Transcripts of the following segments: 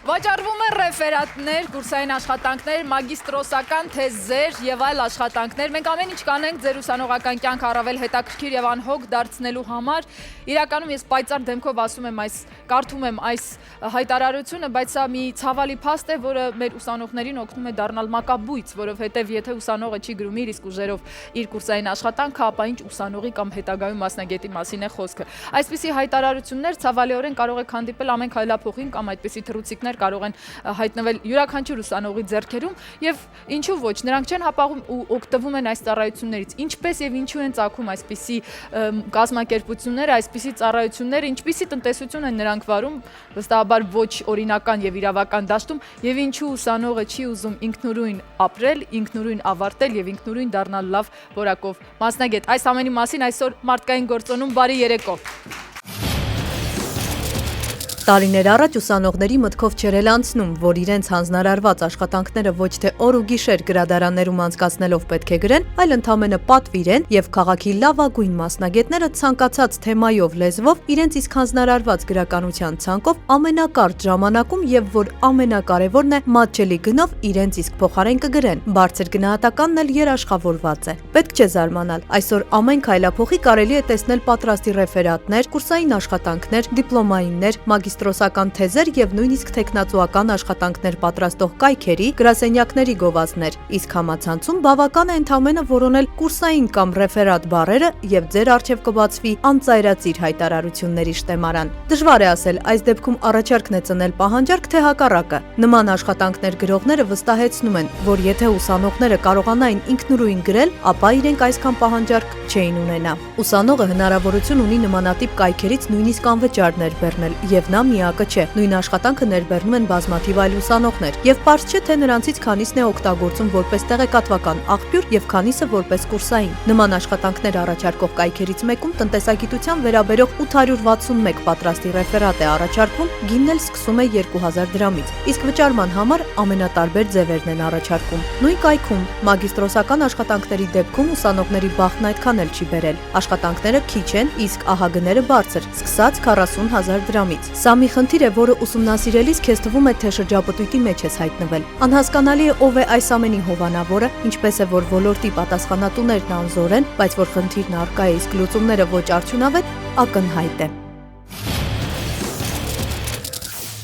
Վաճառվում են ռեֆերատներ, կուրսային աշխատանքներ, մագիստրոսական թեզեր եւ այլ աշխատանքներ։ Մենք ամեն ինչ կանենք ձեր ուսանողական կյանք առավել հետաքրքիր եւ անհոգ դարձնելու համար։ Իրականում ես պայծառ դեմքով ասում եմ կարդում եմ այս հայտարարությունը, բայց սա մի ցավալի փաստ է, որը մեր ուսանողներին օգնում է դառնալ մակաբույծ, որովհետեւ եթե ուսանողը չի գրում իր իսկ ուժերով իր կուրսային աշխատանքը, ապա ինչ ուսանողի կամ հետագայում մասնագետի մասին է խոսքը։ Այսպիսի հայտարարություններ ցավալիորեն կարող եք հանդիպել ամեն քայլափոխին կամ այդպիսի թռուցիկներ կարող են հայտնվել յուրաքանչյուր ուսանողի ձեռքերում եւ ինչու ոչ նրանք չեն հապաղում ու օգտվում են այս ծառայություններից ինչպես եւ ինչու են ծագում այսպիսի կազմակերպությունները այսպիսի ծառայությունները ինչպիսի տնտեսություն են նրանք վարում վստահաբար ոչ օրինական եւ իրավական դաշտում եւ ինչու ուսանողը չի ուզում ինքնուրույն ապրել ինքնուրույն ավարտել եւ ինքնուրույն դառնալ լավ որակով մասնագետ այս ամենի մասին այսօր մարդկային գործոնում բարի երեկո Տարիներ առաջ ուսանողների մտքով չէր անցնում, որ իրենց հանձնարարված աշխատանքները ոչ թե օր ու գիշեր գրադարաններում անցկացնելով պետք է գրեն, այլ ընդամենը պատվիրեն եւ քաղաքի լավագույն մասնագետները ցանկացած թեմայով լեզվով իրենց իսկ հանձնարարված գրականության ցանկով ամենակարճ ժամանակում եւ որ ամենակարևորն է մատչելի գնով իրենց իսկ փոխարեն կգրեն։ Բարձր գնահատականն էլ երաշխավորված է։ Պետք չէ զարմանալ, այսօր ամեն քայլափոխի կարելի է տեսնել պատրաստի ռեֆերատներ, կուրսային աշխատանքներ, դիպլոմայիններ, մագիստրոսական թեզեր եւ նույնիսկ տեխնացուական աշխատանքներ պատրաստող կայքերի, գրասենյակների գովազդներ, իսկ համացանցում բավական է ընդամենը որոնել կուրսային կամ ռեֆերատ բառերը եւ ձեր առջեւ կբացվի անծայրածիր հայտարարությունների շտեմարան։ Դժվար է ասել, այս դեպքում առաջարկն է ծնել պահանջարկ թե հակառակը։ Նման աշխատանքներ գրողները վստահեցնում են, որ եթե ուսանողները կարողանային ինքնուրույն գրել, ապա իրենք այսքան պահանջարկ չէին ունենա։ Ուսանողը հնարավորություն ունի նմանատիպ կայքերից նույնիսկ անվճար ներբեռնել եւ նա միակը չէ։ Նույն աշխատանքը ներբեռնում են բազմաթիվ այլ ուսանողներ եւ պարզ չէ թե նրանցից քանիսն է օգտագործում որպես տեղեկատվական աղբյուր եւ քանիսը որպես կուրսային։ Նման աշխատանքներ առաջարկող կայքերից մեկում տնտեսագիտության վերաբերող 861 պատրաստի ռեֆերատ է առաջարկվում, գինն էլ սկսում է 2000 դրամից։ Իսկ վճարման համար ամենատարբեր ձևերն են առաջարկում։ Նույն կայքում մագիստրոսական աշխատանքների դեպքում ուսանողների բախտն այդքան էլ չի բերել։ Աշխատանքները քիչ են, իսկ ահագները բարձր, սկսած 40000 դրամից։ Սա մի խնդիր է, որը ուսումնասիրելիս քեզ թվում է, թե շրջապտույտի մեջ ես հայտնվել։ Անհասկանալի է ով է այս ամենի հովանավորը, ինչպես է որ ոլորտի պատասխանատուներն անզոր են, բայց որ խնդիրն առկա է, իսկ լուծումները ոչ արդյունավետ, ակնհայտ է։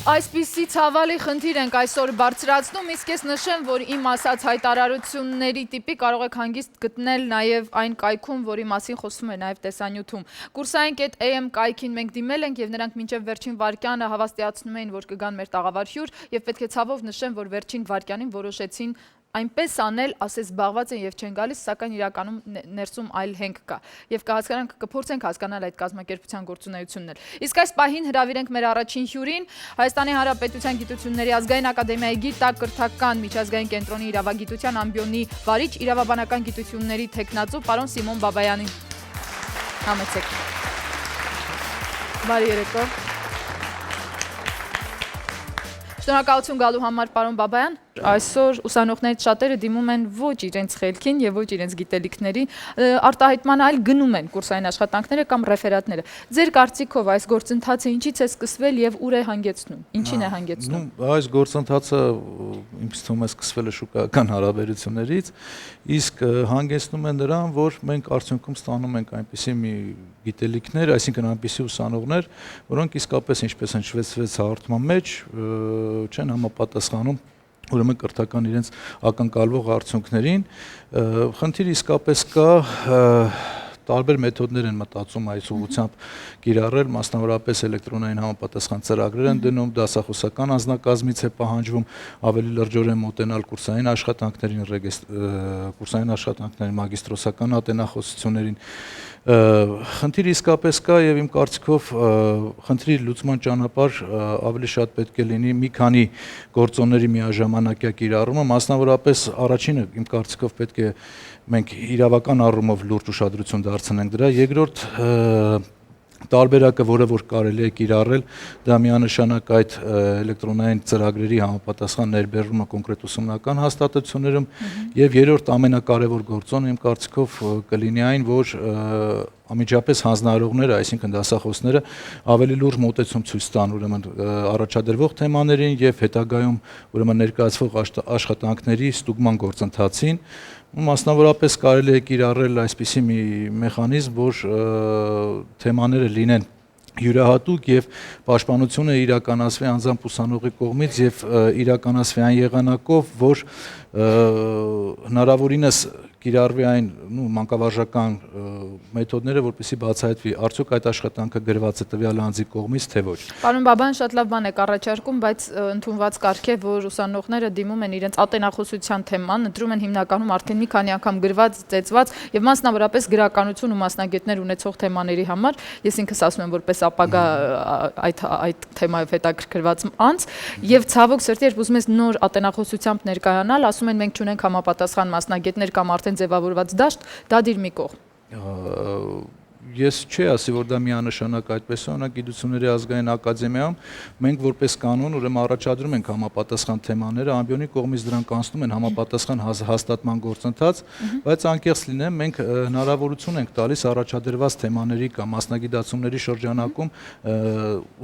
Այսպիսի ցավալի խնդիր ենք այսօր բարձրացնում, իսկ ես նշեմ, որ իմ ասած հայտարարությունների տիպի կարող եք հանգիստ գտնել նաև այն կայքում, որի մասին խոսում է նաև տեսանյութում։ Կուրսային.am կայքին մենք դիմել ենք եւ նրանք մինչեւ վերջին վարկյանը հավաստիացնում էին, որ կգան մեր տաղավար հյուր եւ պետք է ցավով նշեմ, որ վերջին վարկյանին որոշեցին այնպես անել, ասես զբաղված են եւ չեն գալիս, սակայն իրականում ներսում այլ հենք կա։ Եվ կհասկանանք, կփորձենք հասկանալ այդ կազմակերպության գործունեությունն էլ։ Իսկ այս պահին հրավիրենք մեր առաջին հյուրին, Հայաստանի Հանրապետության Գիտությունների ազգային ակադեմիայի գիտակրթական միջազգային կենտրոնի իրավագիտության ամբիոնի վարիչ, իրավաբանական գիտությունների թեկնածու պարոն Սիմոն Բաբայանին։ Համեցեք։ Բարի երեկո։ Շնորհակալություն գալու համար պարոն Բաբայան։ Այսօր ուսանողներից շատերը դիմում են ոչ իրենց խելքին եւ ոչ իրենց գիտելիքներին, արտահայտման այլ գնում են կուրսային աշխատանքները կամ ռեֆերատները։ Ձեր կարծիքով այս գործընթացը ինչից է սկսվել եւ ուր է հանգեցնում։ Ինչին է հանգեցնում։ Այս գործընթացը ինձ թվում է սկսվել է շուկայական հարաբերություններից, իսկ հանգեցնում է նրան, որ մենք արդյունքում ստանում ենք այնպիսի մի գիտելիքներ, այսինքն այնպիսի ուսանողներ, որոնք իսկապես ինչպես են շվեցվեց հաղորդման մեջ, չեն համապատասխանում ուրեմն կրթական իրենց ակնկալվող արդյունքներին, խնդիրը իսկապես կա, տարբեր մեթոդներ են մտածում այս ուղղությամբ կիրառել, մասնավորապես էլեկտրոնային համապատասխան ծրագրեր են դնում, դասախոսական անձնակազմից է պահանջվում ավելի լրջորեն մոտենալ կուրսային աշխատանքներին, մագիստրոսական ատենախոսություններին, խնդիրը իսկապես կա եւ իմ կարծիքով խնդրի լուծման ճանապարհ ավելի շատ պետք է լինի մի քանի գործոնների միաժամանակյա կիրառումը, մասնավորապես առաջինը իմ կարծիքով պետք է մենք իրավական առումով լուրջ ուշադրություն դարձնենք դրա, երկրորդ տարբերակը, որը որ կարելի է կիրառել, դա միանշանակ այդ էլեկտրոնային ծրագրերի համապատասխան ներբեռումը կոնկրետ ուսումնական հաստատություններում եւ երրորդ ամենակարևոր գործոնը իմ կարծիքով կլինի այն, որ անմիջապես հանձնարարողները, այսինքն դասախոսները ավելի լուրջ մոտեցում ցույց տան ուրեմն առաջադրվող թեմաներին եւ հետագայում ուրեմն ներկայացվող աշխատանքների ստուգման գործընթացին, մասնավորապես կարելի է կիրառել այսպիսի մի մեխանիզմ, որ թեմաները լինեն յուրահատուկ եւ պաշտպանությունը իրականացվի անձամբ ուսանողի կողմից եւ իրականացվի այն եղանակով, որ հնարավորինս կիրառվի այն մանկավարժական մեթոդները, որպեսզի բացահայտվի արդյոք այդ աշխատանքը գրված է տվյալ անձի կողմից թե ոչ։ Պարոն Բաբան շատ լավ բան եք առաջարկում, բայց ընդունված կարգ է, որ ուսանողները դիմում են իրենց ատենախոսության թեման, ընտրում են հիմնականում արդեն մի քանի անգամ գրված, ծեծված եւ մասնավորապես գրականություն ու մասնագետներ ունեցող թեմաների համար, ես ինքս ասում եմ որպես ապագա այդ թեմայով հետաքրքրված անձ եւ ցավոք սրտի երբ ուզում ես նոր ատենախոսությամբ ներկայանալ, ասում են մենք չունենք համապատասխան մասնագետներ կամ արդեն ձևավորված դաշտ, դա դիր մի կողմ։ Ես չի ասի, որ դա միանշանակ այդպես է, օրինակ Գիտությունների ազգային ակադեմիայում մենք որպես կանոն ուրեմն առաջադրում ենք համապատասխան թեմաները, ամբիոնի կողմից դրանք անցնում են համապատասխան հաստատման գործընթաց, բայց անկեղծ լինեմ, մենք հնարավորություն ենք տալիս առաջադրված թեմաների կամ մասնագիտացումների շրջանակում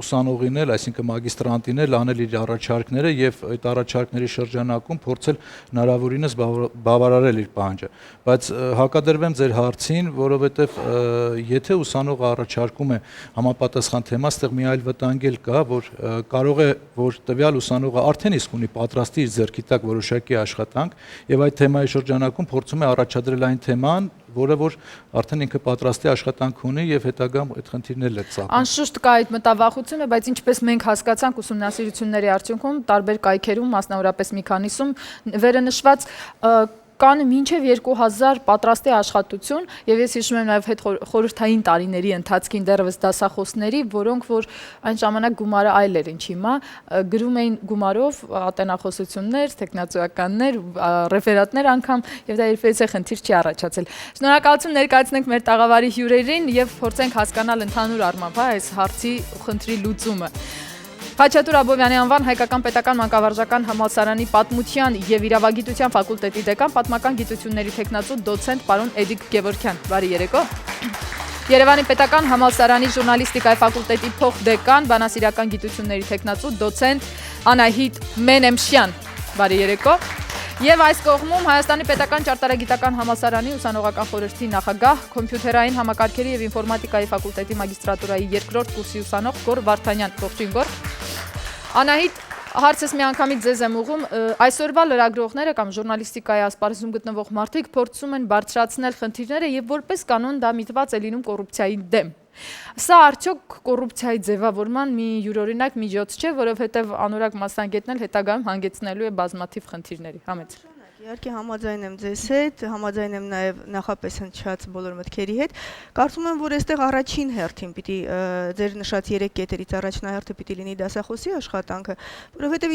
ուսանողին էլ, այսինքն մագիստրանտին էլ անել իր առաջարկները եւ այդ առաջարկների շրջանակում փորձել հնարավորինս բավարարել իր պահանջը, բայց հակադրվեմ ձեր հարցին, որովհետեւ եթե ուսանողը առաջարկում է համապատասխան թեմա, այստեղ մի այլ վտանգ էլ կա, որ կարող է, որ տվյալ ուսանողը արդեն իսկ ունի պատրաստի իր ձեռքի տակ որոշակի աշխատանք եւ այդ թեմայի շրջանակում փորձում է առաջադրել այն թեման, որը որ արդեն ինքը պատրաստի աշխատանք ունի եւ հետագայում այդ խնդիրներն էլ ծագում։ Անշուշտ կա այդ մտավախությունը, բայց ինչպես մենք հասկացանք ուսումնասիրությունների արդյունքում, տարբեր կայքերում, մասնավորապես մի քանիսում վերը նշված կան մինչև 2000 պատրաստի աշխատություն եւ ես հիշում եմ նաեւ հետ խորհրդային տարիների ընթացքին դեռևս դասախոսների, որոնք որ այն ժամանակ գումարը այլ էր, ինչ հիմա գրում էին գումարով ատենախոսություններ, տեխնացուականներ, ռեֆերատներ անգամ եւ դա երբևիցե խնդիր չի առաջացել։ Շնորհակալություն ներկայացնենք մեր տաղավարի հյուրերին եւ փորձենք հասկանալ ընդհանուր առմամբ այս հարցի ու խնդրի լուծումը։ Խաչատուր Աբովյանի անվան Հայկական պետական մանկավարժական համալսարանի պատմության եւ իրավագիտության ֆակուլտետի դեկան, պատմական գիտությունների տեխնացու դոցենտ պարոն Էդիկ Գևորգյան։ Բարի երեկո։ Երևանի պետական համալսարանի ժուրնալիստիկայի ֆակուլտետի փոխդեկան, բանասիրական գիտությունների տեխնացու դոցենտ Անահիտ Մենեմշյան։ Բարի երեկո։ Եվ այս կողմում Հայաստանի պետական ճարտարագիտական համալսարանի ուսանողական խորհրդի նախագահ, կոմպյուտերային համակարգերի եւ ինֆորմատիկայի ֆակուլտետի մագիստրատուրայի 2-րդ կուրսի ուսանող Գոր Վարդանյան։ Ողջույն Գոր։ Անահիտ, հարցս մի անգամից ձեզ եմ ուղղում, այսօրվա լրագրողները կամ ժուրնալիստիկայի ասպարեզում գտնվող մարդիկ փորձում են բարձրացնել խնդիրները եւ որպես կանոն դա միտված է լինում կոռուպցիայի դեմ։ Սա արդյոք կոռուպցիայի ձևավորման մի յուրօրինակ միջոց չէ, որովհետեւ անորակ մասնագետն էլ հետագայում հանգեցնելու է բազմաթիվ խնդիրների։ Համեց։ Իհարկե համաձայն եմ ձեզ հետ, համաձայն եմ նաև նախապես հնչած բոլոր մտքերի հետ։ Կարծում եմ, որ այստեղ առաջին հերթին պիտի ձեր նշած 3 կետերից առաջնահերթը պիտի լինի դասախոսի աշխատանքը, որովհետև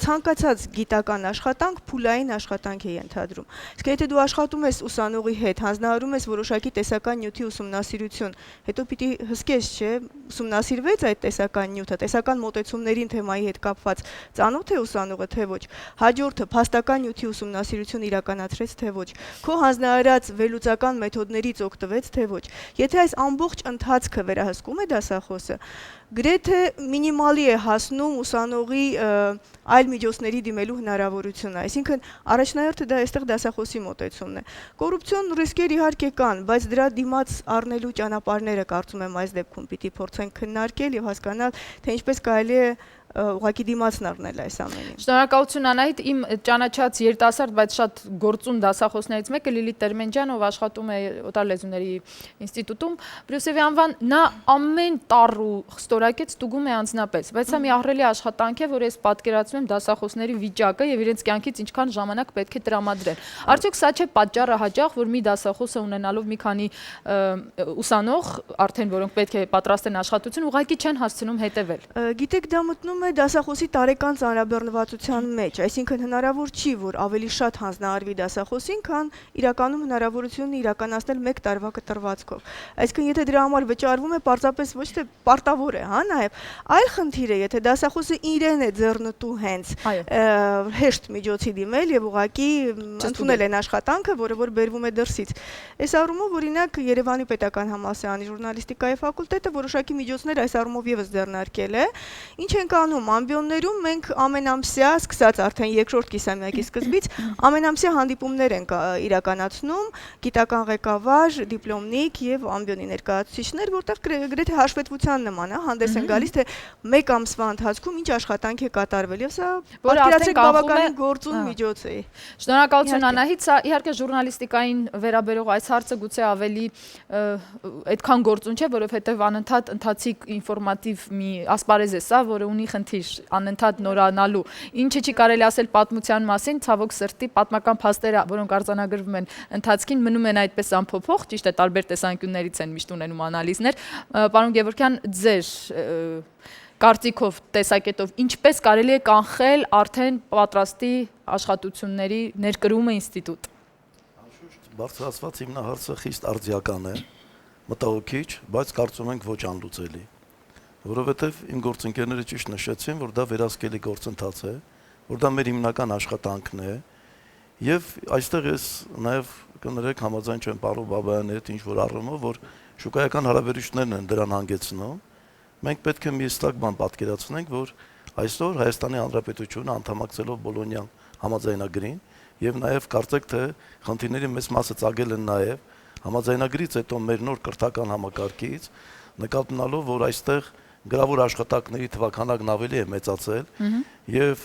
ցանկացած գիտական աշխատանք փուլային աշխատանք է ենթադրում։ Իսկ եթե դու աշխատում ես ուսանողի հետ, հանձնարարում ես որոշակի տեսական նյութի ուսումնասիրություն, հետո պիտի հսկես, չէ, ուսումնասիրվեց այդ տեսական նյութը, տեսական մոտեցումներին թեմայի հետ կապված ծանոթ է ուսանողը, թե ոչ։ Հաջորդը փաստական նյութի ուսումնասիրություն իրականացրեց, թե ոչ, քո հանձնարարած վերլուծական մեթոդներից օգտվեց, թե ոչ։ Եթե այս ամբողջ ընթացքը վերահսկում է դասախոսը, գրեթե մինիմալի է հասնում ուսանողի այլ միջոցների դիմելու հնարավորությունը, այսինքն առաջնահերթը դա այստեղ դասախոսի մոտեցումն է։ Կոռուպցիոն ռիսկեր իհարկե կան, բայց դրա դիմաց առնելու ճանապարհները կարծում եմ այս դեպքում պիտի փորձենք քննարկել եւ հասկանալ, թե ինչպես կարելի է ուղղակի դիմացն առնել այս ամենին։ Շնորհակալություն Անահիտ, իմ ճանաչած երիտասարդ, բայց շատ գործուն դասախոսներից մեկը Լիլիթ Տերմենջյան, ով աշխատում է օտար լեզուների ինստիտուտում, Բրյուսելի անվան, նա ամեն տառ ու խստորակեց ստուգում է անձնապես, բայց սա մի ահռելի աշխատանք է, որ ես պատկերացնում եմ դասախոսների վիճակը եւ իրենց կյանքից ինչքան ժամանակ պետք է տրամադրեն։ Արդյոք սա չէ պատճառը հաճախ, որ մի դասախոսը ունենալով մի քանի ուսանող, արդեն որոնք պետք է պատրաստեն աշխատություն, ուղղակի չեն հասցնում հետևել։ Գիտեք, դա մտնում է դասախոսի տարեկան ծանրաբեռնվածության մեջ, այսինքն հնարավոր չի, որ ավելի շատ հանձնարարվի դասախոսին, քան իրականում հնարավորությունն իրականացնել 1 տարվա կտրվածքով։ Այսինքն եթե դրա համար վճարվում է պարզապես ոչ թե պարտավոր է, հա, նաև այլ խնդիր է, եթե դասախոսը իրեն է ձեռնտու հենց հեշտ միջոցի դիմել եւ ուղղակի ընդունել են աշխատանքը, որը որ բերվում է դրսից։ Այս առումով օրինակ Երևանի պետական համալսարանի ժուրնալիստիկայի ֆակուլտետը որոշակի միջոցներ այս առումով եւս ձեռնարկել է։ Ինչ ենք անում ամբիոններում մենք ամենամսյա, սկսած արդեն երկրորդ կիսամյակի սկզբից, ամենամսյա հանդիպումներ ենք իրականացնում գիտական ղեկավար, դիպլոմնիկ եւ ամբիոնի ներկայացուցիչներ, որտեղ գրեթե հաշվետվության նման է հանդես են գալիս, թե 1 ամսվա ընթացքում ինչ աշխատանք է կատարվել եւ սա պատկերացրեք բավականին գործուն միջոց է։ Շնորհակալություն Անահիտ, սա իհարկե ժուրնալիստիկային վերաբերող այս հարցը գուցե ավելի այդքան գործուն չէ, որովհետեւ անընդհատ ընթացիկ ինֆորմատիվ մի ասպարեզ է սա, որը ունի խնդիր անընդհատ նորանալու։ Ինչը չի կարելի ասել պատմության մասին, ցավոք սրտի պատմական փաստերը, որոնք արձանագրվում են ընթացքին, մնում են այդպես անփոփոխ, ճիշտ է, տարբեր տեսանկյուններից են միշտ ունենում անալիզներ։ Պարոն Գևորգյան, ձեր կարծիքով, տեսակետով, ինչպես կարելի է կանխել արդեն պատրաստի աշխատությունների ներկրումը ինստիտուտ։ Բարձրացված հիմնահարցը խիստ արձիական է, մտահոգիչ, բայց կարծում ենք ոչ անլուծելի, որովհետև իմ գործընկերները ճիշտ նշեցին, որ դա վերահսկելի գործընթաց է, որ դա մեր հիմնական աշխատանքն է, եւ այստեղ ես նաեւ կներեք համաձայն չեմ պարոն Բաբայանի հետ ինչ որ առումով, որ շուկայական հարաբերություններն են դրան հանգեցնում։ Մենք պետք է մի հստակ բան պատկերացնենք, որ այսօր Հայաստանի Հանրապետությունը անդամակցելով Բոլոնյան համաձայնագրին եւ նաեւ կարծեք թե խնդիրների մեծ մասը ծագել են նաեւ համաձայնագրից հետո մեր նոր կրթական համակարգից, նկատելով, որ այստեղ գրավոր աշխատանքների թվաքանակն ավելի է մեծացել եւ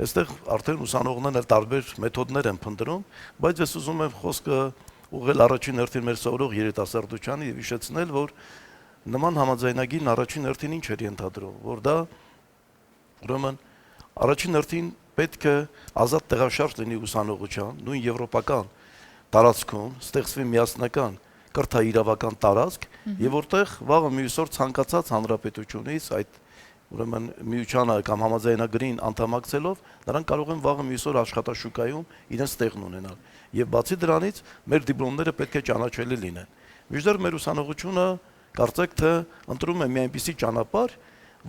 այստեղ արդեն ուսանողներն էլ տարբեր մեթոդներ են փնտրում, բայց ես ուզում եմ խոսքը ուղղել առաջին հերթին մեր սովորող երիտասարդությանը եւ հիշեցնել, որ նման համաձայնագիրն առաջին հերթին ինչ էր ենթադրում, որ դա ուրեմն առաջին հերթին պետք է ազատ տեղաշարժ լինի ուսանողության, նույն եվրոպական տարածքում ստեղծվի միասնական կրթաիրավական տարածք, եւ որտեղ վաղը մյուսօր ցանկացած հանրապետությունից այդ ուրեմն միությանը կամ համաձայնագրին անդամակցելով, նրանք կարող են վաղը մյուսօր աշխատաշուկայում իրենց տեղն ունենալ։ Եվ բացի դրանից մեր դիպլոմները պետք է ճանաչելի լինեն։ Մինչդեռ մեր ուսանողությունը կարծեք թե ընտրում է մի այնպիսի ճանապարհ,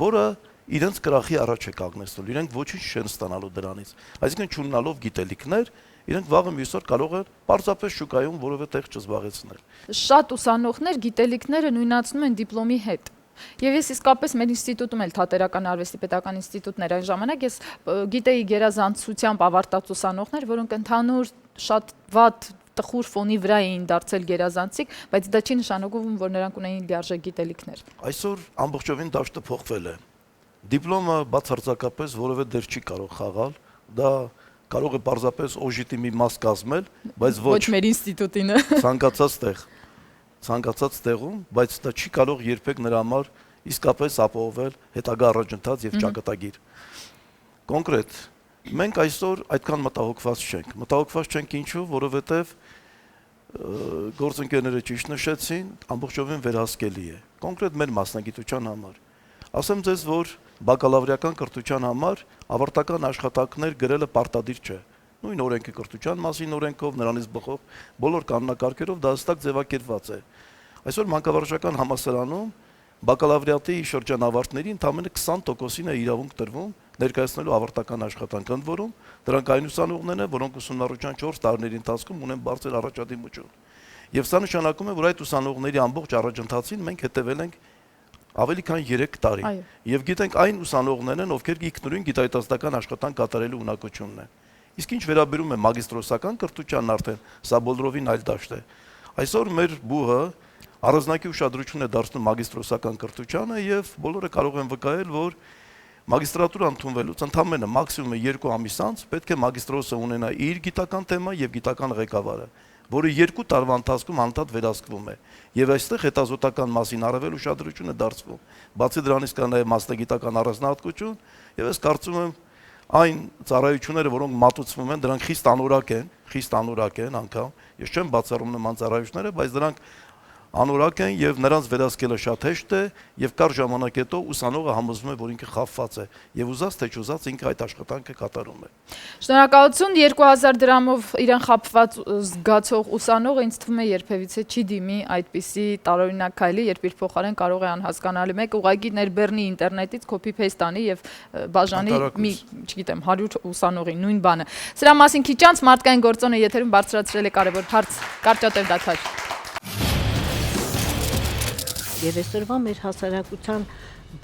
որը իրենց կրախի առաջ է կանգնեցնում, իրենք ոչինչ չեն ստանալու դրանից։ Այսինքն չունենալով գիտելիքներ, իրենք վաղը մյուսօր կարող են պարզապես շուկայում որևէ տեղ չզբաղեցնել։ Շատ ուսանողներ գիտելիքները նույնացնում են դիպլոմի հետ։ Եվ ես իսկապես մեր ինստիտուտում էլ Թատերական արվեստի պետական ինստիտուտներ այն ժամանակ ես գիտեի գերազանցությամբ ավարտած ուսանողներ, որոնք ընդհանուր շատ վատ տխուր ֆոնի վրա էին դարձել գերազանցիկ, բայց դա չի նշանակում, որ նրանք ունեին լիարժեք գիտելիքներ։ Այսօր ամբողջովին դաշտը փոխվել է։ Դիպլոմը բացարձակապես որևէ դեր չի կարող խաղալ, դա կարող է պարզապես օժիտի մի մաս կազմել, բայց ոչ մեր ինստիտուտինը ցանկացած տեղում, բայց դա չի կարող երբեք նրա համար իսկապես ապահովել հետագա առաջընթաց եւ ճակատագիր։ Կոնկրետ մենք այսօր այդքան մտահոգված չենք։ Մտահոգված չենք ինչու, որովհետեւ գործընկերները ճիշտ նշեցին, ամբողջովին վերահսկելի է։ Կոնկրետ մեր մասնագիտության համար։ Ասեմ ձեզ, որ բակալավրիական կրթության համար ավարտական աշխատանքներ գրելը պարտադիր չէ։ Նույն օրենքի կրթության մասին օրենքով, նրանից բխող բոլոր կանոնակարգերով դա հստակ ձևակերպված է։ Այսօր մանկավարժական համալսարանում բակալավրիատի շրջանավարտների ընդամենը 20%-ին է իրավունք տրվում ներկայացնելու ավարտական աշխատանք, ընդ որում դրանք այն ուսանողներն են, որոնք ուսումնառության 4 տարիների ընթացքում ունեն բարձր առաջադիմություն։ Եվ սա նշանակում է, որ այդ ուսանողների ամբողջ առաջընթացին մենք հետևել ենք ավելի քան 3 տարի։ Եվ գիտենք այն ուսանողներն են, ովքեր ինքնուրույն գիտահետազոտական աշխատանք կատարելու ունակությունն են։ Իսկ ինչ վերաբերում է մագիստրոսական կրթությանն արդեն, սա բոլորովին այլ դաշտ է։ Այսօր մեր բուհը առանձնակի ուշադրություն է դարձնում մագիստրոսական կրթությանը եւ բոլորը կարող են վկայել, որ մագիստրատուրա ընդունվելուց ընդամենը մաքսիմումը 2 ամիս անց պետք է մագիստրոսը ունենա իր գիտական թեմա եւ գիտական ղեկավարը, որը 2 տարվա ընթացքում անդադ վերահսկվում է։ Եվ այստեղ հետազոտական մասին առավել ուշադրություն է դարձվում։ Բացի դրանից կա նաեւ մասնագիտական առանձնահատկություն, եւ ես կարծում եմ այն ծառայությունները, որոնք մատուցվում են, դրանք խիստ անորակ են անգամ։ Ես չեմ բացառում նման ծառայությունները, բայց դրանք անորակ են եւ նրանց վերահսկելը շատ հեշտ է եւ կար ժամանակ հետո ուսանողը համոզվում է, որ ինքը խաբված է եւ ուզած թե չուզած ինքը այդ աշխատանքը կատարում է։ Շնորհակալություն 2000 դրամով իրեն խաբված զգացող ուսանողը ինձ թվում է երբևիցե չի դիմի այդպիսի տարօրինակ քայլի, երբ իր փոխարեն կարող է անհասկանալի մեկ ուղղակի ներբեռնի ինտերնետից copy paste անի եւ բաժանի մի, չգիտեմ, 100 ուսանողի նույն բանը։ Սրա մասին քիչ անց մարդկային գործոնը եթերում բարձրացրել է կարևոր հարց կարճատև դադար։ Եվ այսօրվա մեր հասարակության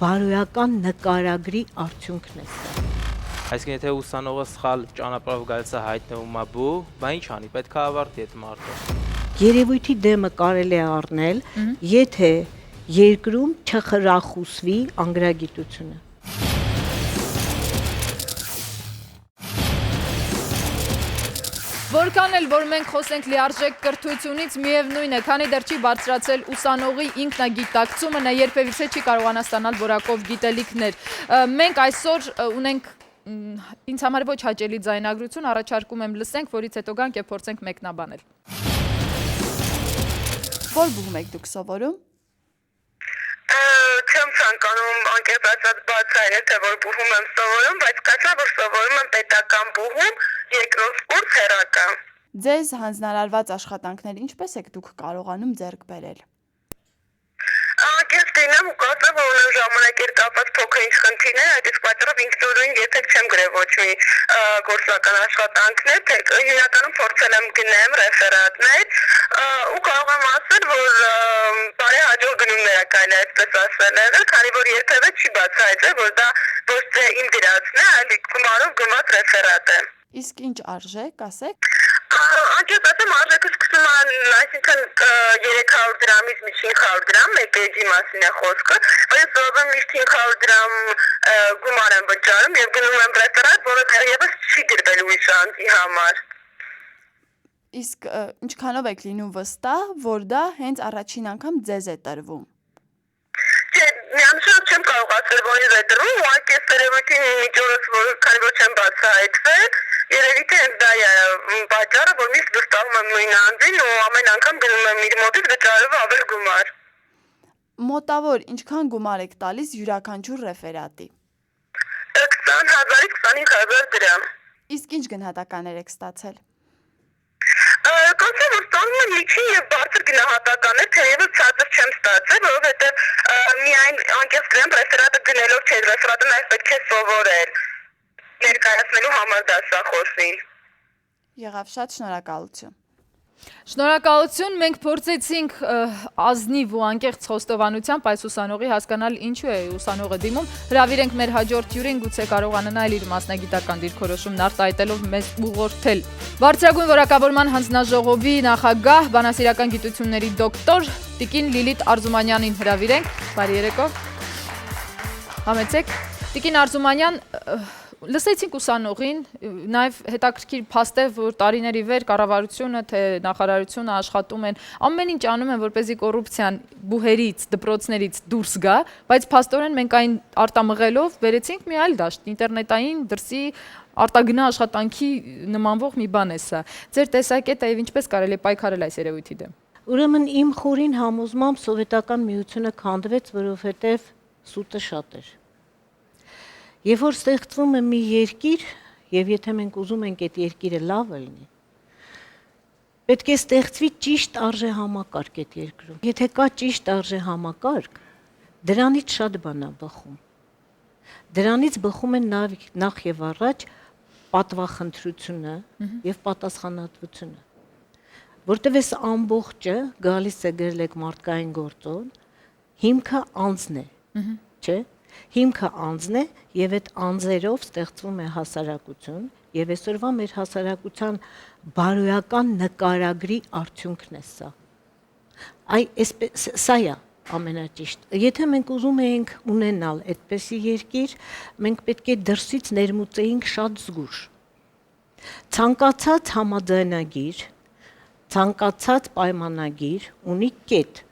բարոյական նկարագրի արդյունքն է սա։ Այսինքն եթե ուսանողը սխալ ճանապարհով գալիս է հայտնվում է բու, բա ինչ անի, պետք է ավարտի այդ մարդը։ Երևույթի դեմը կարելի է առնել, եթե երկրում չխրախուսվի անգրագիտությունը։ Որքան էլ որ մենք խոսենք լիարժեք կրթությունից, միևնույն է, քանի դեռ չի բարձրացել ուսանողի ինքնագիտակցումը, նա երբևիցե չի կարողանա ստանալ որակով գիտելիքներ։ Մենք այսօր ունենք ինձ համար ոչ հաճելի ձայնագրություն, առաջարկում եմ լսենք, որից հետո գանք եւ փորձենք մեկնաբանել։ Որ բուհում եք դուք սովորում։ Չեմ ցանկանում անկեղծ ասած բացայել, թե որ բուհում եմ սովորում, բայց կասա, որ սովորում եմ պետական բուհում, երկրորդ կուրս հեռական։ Ձեզ հանձնարարված աշխատանքներ ինչպես եք դուք կարողանում ձեռք բերել։ Անկեղծ կինեմ ու կասեմ, որ ունեմ ժամանակեր կապած փոքր-ինչ խնդիրներ, այդ իսկ պատճառով ինքնուրույն երբեք չեմ գրել ոչ մի գործնական աշխատանքներ, թե հիմնականում փորձել եմ գնեմ ռեֆերատներ ու կարող եմ ասել, որ բարեհաջող գնումներ է կարելի այսպես ասել եղել, քանի որ երբևէ չի բացահայտվել, որ դա ոչ թե իմ դրածն է, այլ գումարով գնված ռեֆերատ է։ Իսկ ինչ արժեք, ասեք։ Անկեղծ ասեմ, արժեքը սկսում է, այսինքն 300 դրամից մինչև 500 դրամ, մեկ էջի մասին է խոսքը, բայց սովորաբար միշտ 500 դրամ գումար եմ վճարում եւ գնում եմ ռեֆերատ, որը դեռևս չի գրվել ուրիշ անձի համար։ Իսկ ինչքանով եք լինում վստահ, որ դա հենց առաջին անգամ ձեզ է տրվում։ Միանշանակ չեմ կարող ասել, որ ինձ է տրվում, ուղղակի այս երևույթի միջոցով, որ քանի որ չեմ բացահայտվել, երևի թե դա է պատճառը, որ միշտ վստահում եմ նույն անձին ու ամեն անգամ գնում եմ իր մոտից վճարով ավել գումար։ Մոտավոր ինչքան գումար եք տալիս յուրաքանչյուր ռեֆերատի։ 20,000-ից 25,000 դրամ։ Իսկ ինչ գնահատականներ եք ստացել։ Կանցել որ ստանում եմ միջին եւ բարձր գնահատականներ, թեեւս ցածր չեմ ստացել, որովհետեւ միայն անկեղծ գրեմ ռեֆերատը գնելով չէ, ռեֆերատը նաեւ պետք է սովորել ներկայացնելու համար դասախոսին։ Եղավ, շատ շնորհակալություն։ Շնորհակալություն, մենք փորձեցինք ազնիվ ու անկեղծ խոստովանությամբ այս ուսանողի հասկանալ ինչու է ուսանողը դիմում։ Հրավիրենք մեր հաջորդ հյուրին, գուցե կարողանա իր մասնագիտական դիրքորոշումն արտահայտելով մեզ ուղղորդել։ Բարձրագույն որակավորման հանձնաժողովի նախագահ, բանասիրական գիտությունների դոկտոր Տիկին Լիլիթ Արզումանյանին հրավիրենք։ Բարի երեկո։ Համեցեք։ Տիկին Արզումանյան, լսեցինք ուսանողին, նաև հետաքրքիր փաստ է, որ տարիների վեր կառավարությունը թե նախարարությունը աշխատում են, ամեն ինչ անում են, որպեսզի կոռուպցիան բուհերից, դպրոցներից դուրս գա, բայց փաստորեն մենք այն արտամղելով վերեցինք մի այլ դաշտ, ինտերնետային դրսի արտագնա աշխատանքի նմանվող մի բան է սա։ Ձեր տեսակետը եւ ինչպես կարելի է պայքարել այս երևույթի դեմ։ Ուրեմն իմ խորին համոզմամբ սովետական միությունը քանդվեց, որովհետև սուտը շատ էր։ Երբ որ ստեղծվում է մի երկիր, եւ եթե մենք ուզում ենք այդ երկիրը լավը լինի, պետք է ստեղծվի ճիշտ արժեհամակարգ այդ երկրում։ Եթե կա ճիշտ արժեհամակարգ, դրանից շատ բան է բխում։ Դրանից բխում է նախ եւ առաջ պատվախնդրությունը եւ պատասխանատվությունը։ Որտեւ այս ամբողջը գալիս է գրել մարդկային գործոն, հիմքը անձն է, չէ՞։ Հիմքը անձն է եւ այդ անձերով ստեղծվում է հասարակություն եւ այսօրվա մեր հասարակության բարոյական նկարագրի արդյունքն է սա։ Սա է ամենաճիշտ։ Եթե մենք ուզում էինք ունենալ այդպիսի երկիր, մենք պետք է դրսից ներմուծեինք շատ զգուշ։ Ցանկացած համաձայնագիր, ցանկացած պայմանագիր ունի կետ,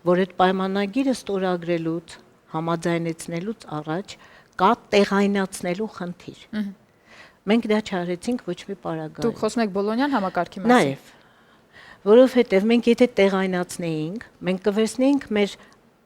որ այդ պայմանագիրը ստորագրելուց համաձայնեցնելուց առաջ կա տեղայնացնելու խնդիր։ Մենք դա չարեցինք ոչ մի պարագայում։ Դուք խոսում եք Բոլոնյան համակարգի մասին։ Նաև, Որովհետև մենք եթե տեղայնացնեինք, մենք կվերցնեինք մեր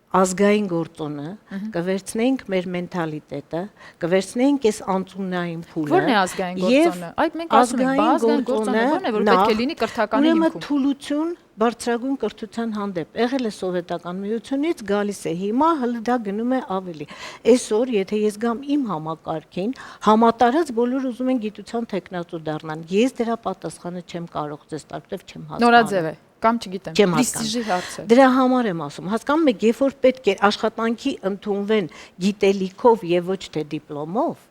ազգային գործոնը, կվերցնեինք մեր մենթալիտետը, կվերցնեինք այս անցումնային փուլը։ Ո՞րն է ազգային գործոնը։ Այդ մենք ասում ենք, ազգային գործոնը ո՞րն է, որ պետք է լինի կրթականի հիմքում։ Ուրեմն թուլություն բարձրագույն կրթության հանդեպ եղել է սովետական միությունից, գալիս է հիմա, հələ դա գնում է ավելի։ Այսօր, եթե ես գամ իմ համակարգին, համատարած բոլորը ուզում են գիտության տեխնատու դառնան։ Ես դրա պատասխանը չեմ կարող ձեզ տալ, որտեղ չեմ հասկանում։ Նորաձև է, կամ չգիտեմ, պրեստիժի հարց է։ Դրա համար եմ ասում, հասկանում եք, երբ որ պետք է աշխատանքի ընդունվեն գիտելիքով եւ ոչ թե դիպլոմով,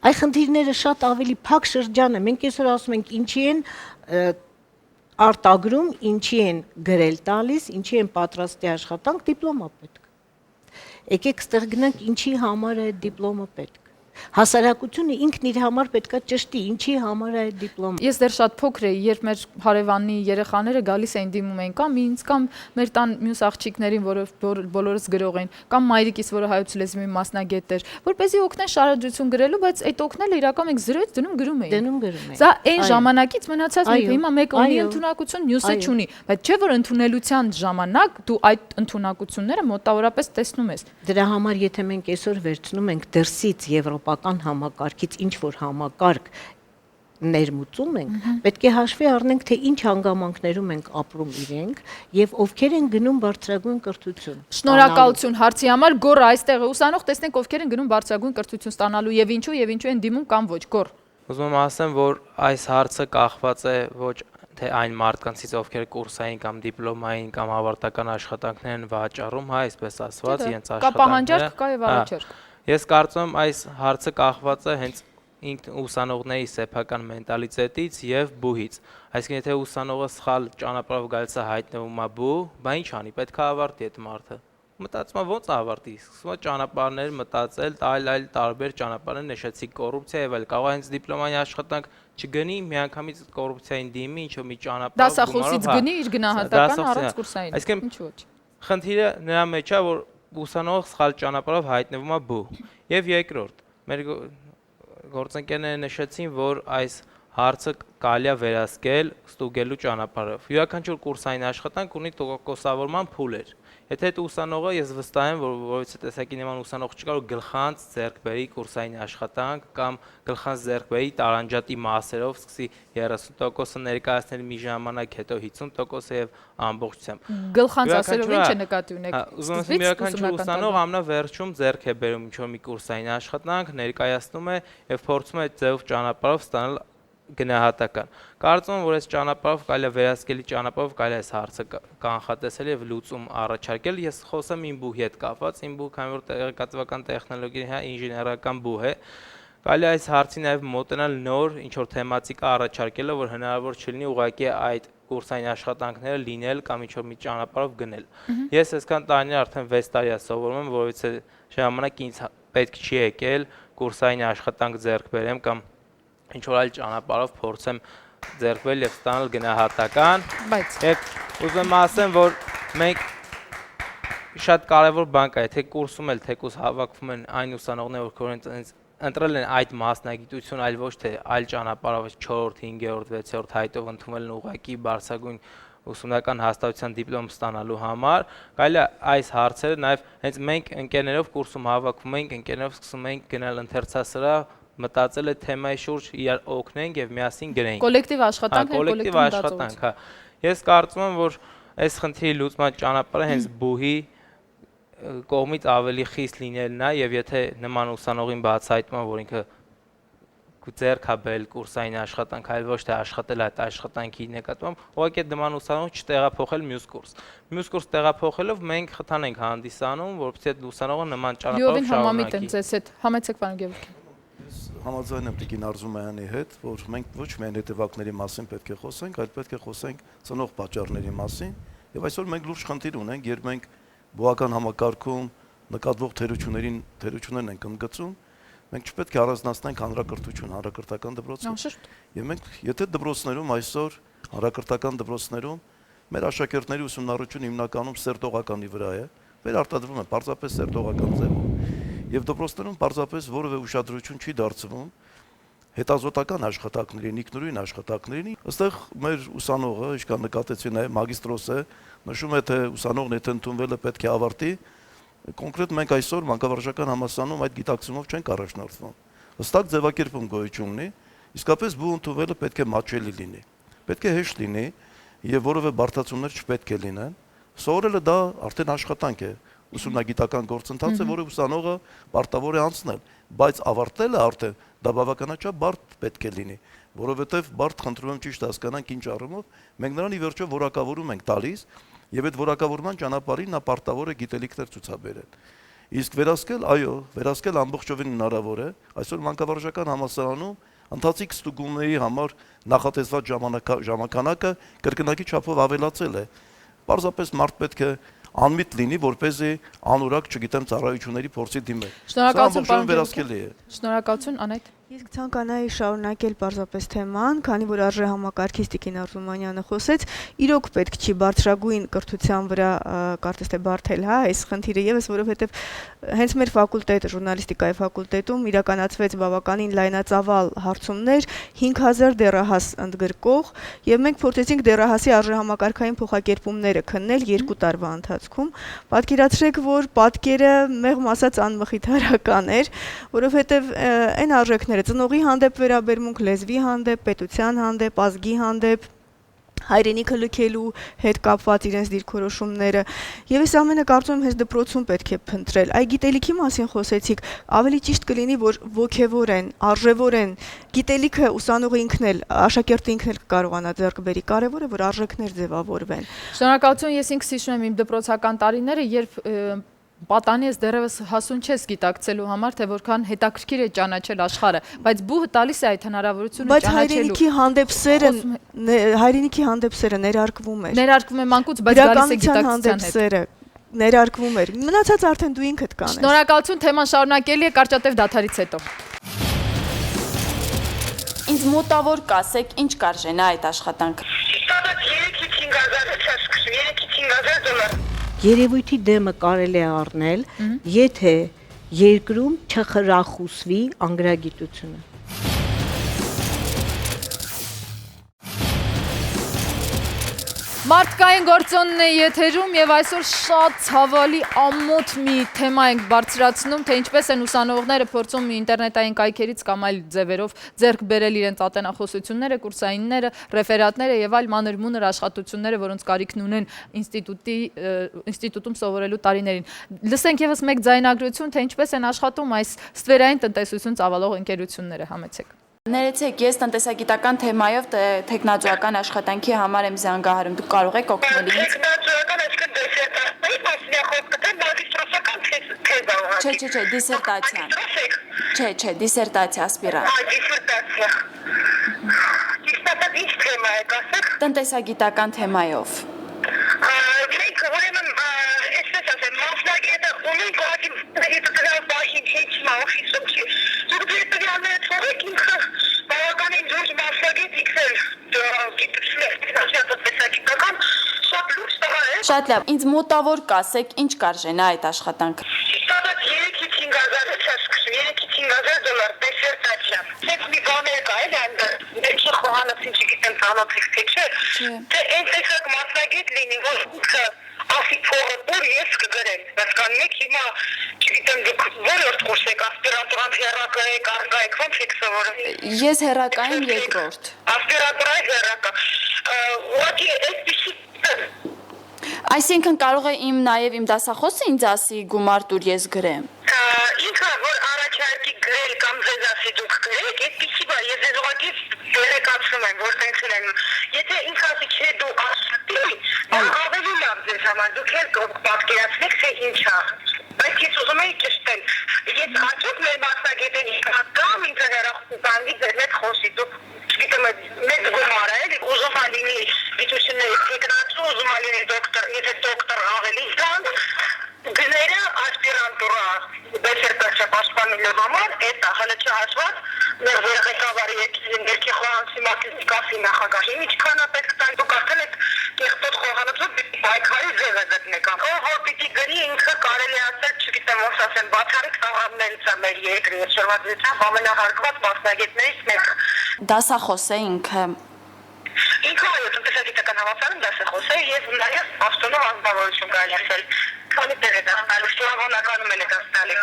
այ խնդիրները շատ ավելի փակ շրջան է։ Մենք այսօր ասում ենք, ինչի են արտագրում, ինչի են գրել տալիս, ինչի են պատրաստի աշխատանք, դիպլոմա պետք։ Եկեք ստեղ գնանք, ինչի համար է դիպլոմը պետք։ Հասարակությունը ինքն իր համար պետքա ճշտի, ինչի համար է այդ դիպլոմը։ Ես դեռ շատ փոքր էի, երբ մեր հարևանի երեխաները գալիս էին դիմում էին կամ ինձ, կամ մեր տան մյուս աղջիկներին, որը բոլորս գրող են, կամ մայրիկիս, որը հայոց լեզվի մասնագետ էր, որպեսզի օգնեն շարադրություն գրելու, բայց այդ օգնելը իրականում մենք 0-ից դնում գրում էին։ Սա այն ժամանակից մնացած մեկը, հիմա մեկը ունի ընդունակություն, մյուսը չունի, բայց չէ որ ընդունելության ժամանակ դու այդ ընդունակությունները մոտավորապես տեսնում ես։ Դրա համար եթե մենք այսօր վերցնում ենք դրսից եվրոպական համակարգից ինչ որ համակարգ ներմուծում ենք, պետք է հաշվի առնենք, թե ինչ հանգամանքներում ենք ապրում իրենք եւ ովքեր են գնում բարձրագույն կրթություն։ Շնորհակալություն հարցի համար, Գոռ այստեղ է ուսանող, տեսնենք ովքեր են գնում բարձրագույն կրթություն ստանալու եւ ինչու են դիմում կամ ոչ, Գոռ։ Ուզում եմ ասեմ, որ այս հարցը կախված է ոչ թե այն մարդկանցից, ովքեր կուրսային կամ դիպլոմային կամ ավարտական աշխատանքներ են վաճառում, հա, այսպես ասված, իրենց աշխատանքները։ Կա պահանջարկ, կա եւ առաջարկ։ Ես կարծում եմ այս հարցը կախված է հենց ուսանողների սեփական մենտալիտետից եւ բուհից։ Այսինքն եթե ուսանողը սխալ ճանապարհով գալիս է հայտնվում է բու, բա ինչ անի, պետք է ավարտի այդ մարդը։ Մտածում եմ ոնց ավարտի, սկսում է ճանապարհներ մտածել, այլ տարբեր ճանապարհներ, նշեցի կոռուպցիա եւ այլ, կարող է հենց դիպլոմայի աշխատանք չգնի, միանգամից կոռուպցիային դիմի, ինչ որ մի ճանապարհ դասախոսից գնի իր գնահատական առանց կուրսային։ Այսինքն ինչ ոչ։ խնդիրը նրա մեջ է, որ ուսանողը սխալ ճանապարհով հայտնվում է բու։ Եվ երկրորդ, մեր գործընկերները նշեցին, որ այս հարցը կարելի է վերահսկել ստուգելու ճանապարհով։ Յուրաքանչյուր կուրսային աշխատանք ունի տոկոսավորման փուլեր։ Եթե այդ ուսանողը, ես վստահ եմ, որ որովհետեւ տեսակի նման ուսանող չկա, որ գլխանց ձեռք բերի կուրսային աշխատանք կամ գլխանց ձեռք բերի տարանջատի մասերով սկսի 30%-ը ներկայացնել մի ժամանակ, հետո 50%-ը եւ ամբողջությամբ։ Գլխանց ասելով ինչ է նկատի ունեք։ Ուզում եմ յուրաքանչյուր ուսանող ամենավերջում ձեռք է բերում ինչ-որ մի կուրսային աշխատանք, ներկայացնում է եւ փորձում է այդ ձևով ճանապարհով ստանալ գնահատական։ Կարծում եմ, որ այս ճանապարհով կարելի է վերահսկելի ճանապարհով կարելի է այս հարցը կանխատեսել եւ լուծում առաջարկել։ Ես խոսեմ իմ բուհի հետ կապված, իմ բուհը քանի որ տեղեկատվական տեխնոլոգիայի հա ինժեներական բուհ է։ Կարելի է այս հարցի նաեւ մոտենալ նոր ինչ որ թեմատիկա առաջարկելով, որ հնարավոր չլինի ուղղակի այդ կուրսային աշխատանքները լինել կամ ինչ որ մի ճանապարհով գնել։ Ես այսքան տարիներ արդեն 6 տարի է սովորում եմ, որովհետեւ ժամանակ ինձ պետք չի եկել կուրսային աշխատանք ձեռք բերեմ կամ ինչ որ այլ ճանապարհով փորձեմ ձեռքվել եւ ստանալ գնահատական, բայց եւ ուզում եմ ասեմ, որ մենք շատ կարեւոր բան կա, եթե կուրսում էլ թեկուզ հավաքվում են այն ուսանողները, որ ընտրել են այդ մասնագիտություն, այլ ոչ թե այլ ճանապարհով 4-րդ, 5-րդ, 6-րդ հայտով ընդունել են ուղղակի բարձրագույն ուսումնական հաստատության դիպլոմ ստանալու համար, կարելի է այս հարցերը նաեւ հենց մենք ընկերներով կուրսում հավաքվում ենք, ընկերներով սկսում ենք գնալ ընթերցասրահ մտածել այդ թեմայի շուրջ իրար օգնենք եւ միասին գրենք։ Կոլեկտիվ աշխատանք է, կոլեկտիվ աշխատանք, հա։ Ես կարծում եմ, որ այս խնդրի լուծման ճանապարհը հենց բուհի կողմից ավելի խիստ լինելն է եւ եթե նման ուսանողին բացահայտում որ ինքը ձեռք է բերել կուրսային աշխատանք, այլ ոչ թե աշխատել այդ աշխատանքի նկատմամբ, ուղղակի նման ուսանող չտեղափոխել մյուս կուրս։ Մյուս կուրս տեղափոխելով մենք խթան ենք հանդիսանում, որովհետեւ այդ ուսանողը նման ճանապարհով շարունակի։ Լիովին համամիտ եմ ձեզ հետ, համեցեք պարոն Գևորգյան։ Համաձայն եմ Տիկին Արզումյանի հետ, որ մենք ոչ միայն հետևակների մասին պետք է խոսենք, այլ պետք է խոսենք ծնող պատճառների մասին, եւ այսօր մենք լուրջ խնդիր ունենք, երբ մենք բուհական համակարգում նկատվող թերություններն ենք ընդգծում, մենք չպետք է առանձնացնենք հանրակրթություն, հանրակրթական դպրոցը։ Եվ մենք եթե դպրոցներում այսօր հանրակրթական դպրոցներում մեր աշակերտների ուսումնառությունը հիմնականում սերտողականի վրա է, վերարտադրվում է պարզապես սերտողական ձևով։ Եվ դպրոցներում պարզապես որևէ ուշադրություն չի դարձվում հետազոտական աշխատանքներին, ինքնուրույն աշխատանքներին, այստեղ մեր ուսանողը, ինչքան նկատեցի նաև մագիստրոսը, նշում է, թե ուսանողն եթե ընդունվել է պետք է ավարտի, կոնկրետ մենք այսօր մանկավարժական համալսարանում այդ գիտակցումով չենք առաջնորդվում։ Հստակ ձևակերպում գոյություն ունի, իսկապես բու ընդունվելը պետք է մատչելի լինի, պետք է հեշտ լինի եւ որևէ բարդացումներ չպետք է լինեն։ Սովորելը դա արդեն աշխատանք է, ուսումնագիտական գործընթաց է, որը ուսանողը պարտավոր է անցնել, բայց ավարտելը արդեն դա բավականաչափ բարդ պետք է լինի, որովհետեւ բարդ խնդրում եմ ճիշտ հասկանանք ինչ առումով, մենք նրան ի վերջո որակավորում ենք տալիս եւ այդ որակավորման ճանապարհին նա պարտավոր է գիտելիքներ ցուցաբերել։ Իսկ վերահսկել, այո, վերահսկել ամբողջովին հնարավոր է, այսօր մանկավարժական համալսարանում ընթացիկ ստուգումների համար նախատեսված ժամանականակը կրկնակի չափով ավելացել է։ Պարզապես մարդ պետք է անմիտ լինի, որպեսզի անուրակ, չգիտեմ, ծառայությունների փորձի դիմել։ Շնորհակալություն, պարոն վերահսկելի է։ Շնորհակալություն, Անետ։ Իսկ ցանկանայի շարունակել պարզապես թեման, քանի որ արժե համակարգիչ Տիկին Արզումանյանը խոսեց, իրոք պետք չի բարձրագույն կրթության վրա կարծես թե բարթել, հա, այս խնդիրը եւս, որովհետեւ հենց մեր ֆակուլտետը, ժուրնալիստիկայի ֆակուլտետում իրականացվեց բավականին լայնածավալ հարցումներ 5000 դեռահաս ընդգրկող, եւ մենք փորձեցինք դեռահասի արժե համակարգային փոխակերպումները քննել 2 տարվա ընթացքում։ Պատկերացրեք, որ պատկերը մեղմ ասած անմխիթարական էր, որովհետեւ այն արժեքները ծնողի հանդեպ վերաբերմունք, լեզվի հանդեպ, պետության հանդեպ, ազգի հանդեպ, հայրենիքը լքելու հետ կապված իրենց դիրքորոշումները եւ այս ամենը կարծում եմ հենց դպրոցում պետք է փնտրել։ Այ գիտելիքի մասին խոսեցիք, ավելի ճիշտ կլինի, որ ոգևորեն, արժևորեն, գիտելիքը ուսանողը ինքն էլ, աշակերտը ինքն էլ կարողանա ձեռք բերի, կարևորը որ արժեքներ ձևավորվեն։ Շնորհակալություն, ես ինքս հիշում եմ իմ դպրոցական տարիները, երբ պատանի ես դեռևս հասուն չես գիտակցելու համար, թե որքան հետաքրքիր է ճանաչել աշխարհը, բայց բուհը տալիս է այդ հնարավորությունը բայց ճանաչելու։ հայրենիքի հանդեպ սերը ներարկվում էր։ Ներարկվում է մանկուց, բայց գալիս է գիտակցության հետ։ Սերը ներարկվում էր։ Մնացած արդեն դու ինքդ կանես։ Շնորհակալություն, թեման շարունակելի է կարճատև դադարից հետո։ Ինձ մոտավոր կասեք, ինչ կարժենա այդ աշխատանքը։ Երևույթի դեմը կարելի է առնել, եթե երկրում չխրախուսվի անգրագիտությունը։ Մարդկային գործոնն է եթերում եւ այսօր շատ ցավալի ամոթ մի թեմա ենք բարձրացնում, թե ինչպես են ուսանողները փորձում ինտերնետային կայքերից կամ այլ ձևերով ձեռք բերել իրենց ատենախոսությունները, կուրսայինները, ռեֆերատները եւ այլ մանր-մունր աշխատությունները, որոնց կարիքն ունեն ինստիտուտում սովորելու տարիներին։ Լսենք եւս մեկ ձայնագրություն, թե ինչպես են աշխատում այս ստվերային տնտեսություն ծավալող ընկերությունները, համեցեք։ Ներեցեք, ես տնտեսագիտական թեմայով տեխնոլոգիական աշխատանքի համար եմ զանգահարում։ Դուք կարող եք օգնել ինձ։ Տեխնոլոգիական այսինքն դիսերտացիա, Չէ, դիսերտացիա։ Չէ, դիսերտացիա, ասպիրանտ։ Դիսերտացիա։ Իսկ ինչ թեմա է, ասեք։ Տնտեսագիտական թեմայով։ Մենք ուրեմն այսպես ասեմ, մասնագետը ունենք ուղղակի բաժին heç մա օֆիսում չի։ Դուք դերտյանները թողեք ինքը բավականին դուրս մասնագետ իքսել տնտեսագիտական շատ լուրջ տղա է։ Շատ լավ, ինձ մոտավոր կասեք, ինչ կարժենա այդ աշխատանքը։ Ստացած 3-ից 5000-ից է սկսում, 3-ից 5000 դոլար դեսերտացիա։ Այդ մի բաներ կա, էլ այնտեղ, դեպքի խոհանոցին չգիտեմ ծանոթ թե չէ, թե այն տեսակ մասնագետ լինի, որ ինքը ասի փողը ուր ես կգրեմ, հասկանում եք, հիմա չգիտեմ դուք որորդ կուրս եք, ասպիրանտուրան հեռակա եք, արգա եք, ոնց եք սովորում։ Ես հեռակային երկրորդ։ Ասպիրանտուրայի հեռակա։ Ուղղակի այսպիսի Այսինքն կարող է նաև իմ դասախոսը ինձ ասի գումար տուր ես գրեմ։ Ինքը որ առաջարկի գրել կամ ձեզ ասի դուք գրեք, այդպիսի բա ես ձեզ ուղղակի վերեկացնում եմ, որ տենց են։ Եթե ինքը ասի չէ դու աշխատի, ավելի լավ ձեզ համար, դուք էլ պատկերացնեք թե ինչ է։ Բայց ես ուզում եի ճշտել, ես հաճախ մեր մասնագետին կամ ինձ հեռախոսի ձեր հետ խոսի, դուք չգիտեմ մեծ գումար է, ուզում ա լինի գիտությունների տեխնացու, ուզում ա լինի դոկտոր, եթե դոկտոր ավելի զանց, գները ասպիրանտուրա դեսերտացիա պաշտպանելու համար, այդ հələ չհաշված, մեր ղեկավարի երկի խոհանոցի մակետիկասի նախագահին ինչքան է պետք տան, դուք արդեն այդ կեղտոտ խոհանոցով քարի ձևը գտնեք, որ պիտի գրի ինքը կարելի ասել, չգիտեմ ոնց ասեմ, բացառիկ տաղավներից է մեր երկրի շրջանառության ամենահարգված մասնագետներից մեկը։ Դասախոս է ինքը։ Ինքը այո, տնտեսագիտական համալսարանում դասախոս է եւ նաեւ Պաշտոնով անձնավորություն կարելի ասել։ Քանի դեր է դասալու, շնորհակալանում են դասալի։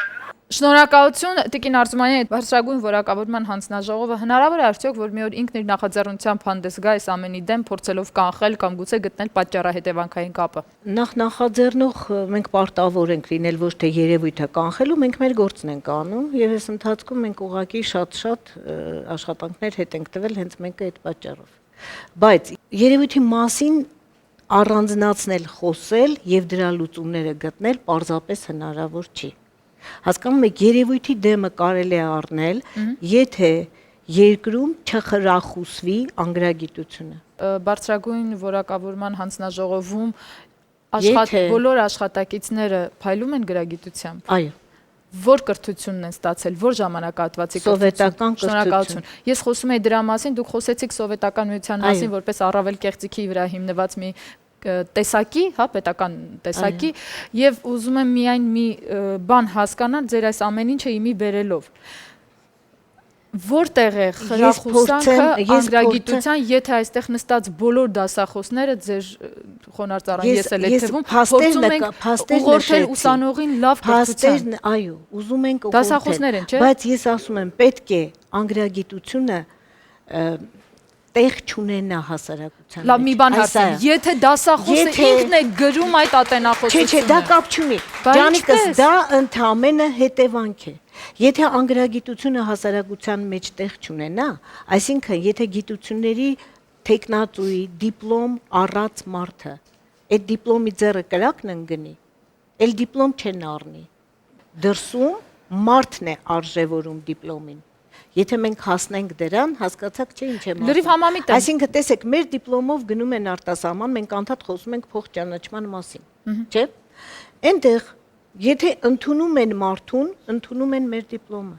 Շնորհակալություն Տիկին Արզումանյանի այդ բարձրագույն որակավորման հանձնաժողովը հնարավոր է արդյոք որ մի օր ինքն իր նախաձեռնությամբ հանդես գա այս ամենի դեմ փորձելով կանխել կամ գուցե գտնել պատճառահետևանքային կապը։ Նախաձեռնող մենք պարտավոր ենք լինել ոչ թե երևույթը կանխելու, մենք մեր գործն ենք անում եւ այս ընթացքում մենք ուղղակի շատ աշխատանքներ հետ ենք տվել հենց մեկը այդ պատճառով։ Բայց երևույթի մասին առանձնացնել, խոսել եւ դրա լուծումները գտնել պարզապես հնարավոր չի։ Հասկանում եք, երևույթի դեմը կարելի է առնել, եթե երկրում չխրախուսվի անգրագիտությունը։ Բարձրագույն որակավորման հանձնաժողովում բոլոր աշխատակիցները փայլում են գրագիտությամբ։ Այո։ Որ կրթությունն են ստացել, որ ժամանակահատվածի սովետական կրթություն։ Ես խոսում եի դրա մասին, դուք խոսեցիք սովետական միության մասին, որպես առավել կեղծիքի վրա հիմնված մի տեսակի, հա, պետական տեսակի, եւ ուզում եմ միայն մի բան հասկանալ ձեր այս ամեն ինչը իմի բերելով։ Որտեղ է խրախուսանքը անգրագիտության, եթե այստեղ նստած բոլոր դասախոսները ձեր խոնարհծառան ես էլ եմ թվում, փորձում ենք ուղղորդել ուսանողին լավ կրթության։ Այո, ուզում ենք ուղղորդել։ Դասախոսներ են, չէ՞։ Բայց ես ասում եմ, պետք է անգրագիտությունը տեղ չունենա հասարակության մեջ։ Լավ, մի բան հարցնեմ, եթե դասախոսը ինքն է գրում այդ ատենախոսությունը։ Չէ, դա կապ չունի։ Ջանիկս, դա ընդհանրապես հետևանք է։ Եթե անգրագիտությունը հասարակության մեջ տեղ չունենա, այսինքն եթե գիտությունների տեխնատուի դիպլոմ առած մարդը այդ դիպլոմի ձեռը կրակն ընկնի, այլ դիպլոմ չեն առնի։ Դրսում մարդն է արժևորում դիպլոմին։ Եթե մենք հասնենք դրան, հասկացաք չէ ինչ եմ ասում։ Լրիվ համամիտ եմ։ Այսինքն տեսեք, մեր դիպլոմով գնում են արտասահման, մենք անդադ խոսում ենք փոխճանաչման մասին, չէ՞։ Այնտեղ եթե ընդունում են մարդուն, ընդունում են մեր դիպլոմը,